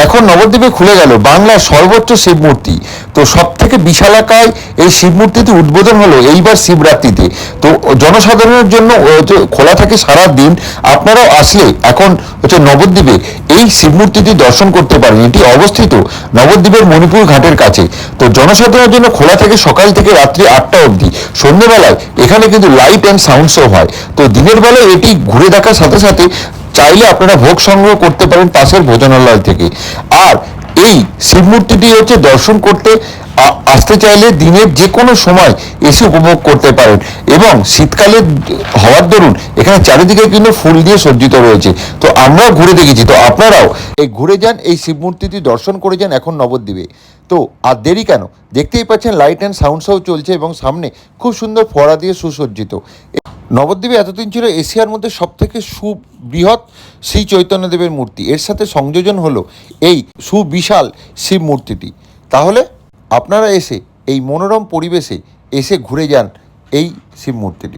এখন নবদ্বীপে খুলে গেল বাংলার সর্বোচ্চ শিব মূর্তি। তো সব থেকে বিশালাকায় এই শিব মূর্তিটি উদ্বোধন হলো এইবার শিবরাত্রিতে। তো জনসাধারণের জন্য খোলা থাকে সারা দিন। আপনারাও আসলে এখন নবদ্বীপে এই শিব মূর্তিটি দর্শন করতে পারেন। এটি অবস্থিত নবদ্বীপের মণিপুর ঘাটের কাছে। তো জনসাধারণের জন্য খোলা থাকে সকাল থেকে রাত্রি 8টা অবধি। সন্ধ্যেবেলায় এখানে কিন্তু লাইট অ্যান্ড সাউন্ড শো হয়। তো দিনের বেলায় এটি ঘুরে দেখার সাথে সাথে চাইলে আপনারা ভোগ সংগ্রহ করতে পারেন পাশের ভোজনালয় থেকে। আর এই শিব মূর্তিটি দর্শন করতে আসতে চাইলে দিনের যে কোনো সময় এসে উপভোগ করতে পারেন। এবং শীতকালে হওয়ার দরুন এখানে চারিদিকে কিন্তু ফুল দিয়ে সজ্জিত রয়েছে। তো আমরাও ঘুরে দেখেছি, তো আপনারাও এই ঘুরে যান, এই শিব মূর্তিটি দর্শন করে যান এখন নবদ্বীপে। তো আর দেরি কেন, দেখতেই পাচ্ছেন লাইট অ্যান্ড সাউন্ড শো চলছে এবং সামনে খুব সুন্দর ফোয়ারা দিয়ে সুসজ্জিত। নবদ্বীপে এতদিন ছিল এশিয়ার মধ্যে সবথেকে সুবৃহৎ শ্রী চৈতন্যদেবের মূর্তি। এর সাথে সংযোজন হলো এই সুবিশাল শিব মূর্তিটি। তাহলে আপনারা এসে এই মনোরম পরিবেশে এসে ঘুরে যান এই শিব মূর্তিটি।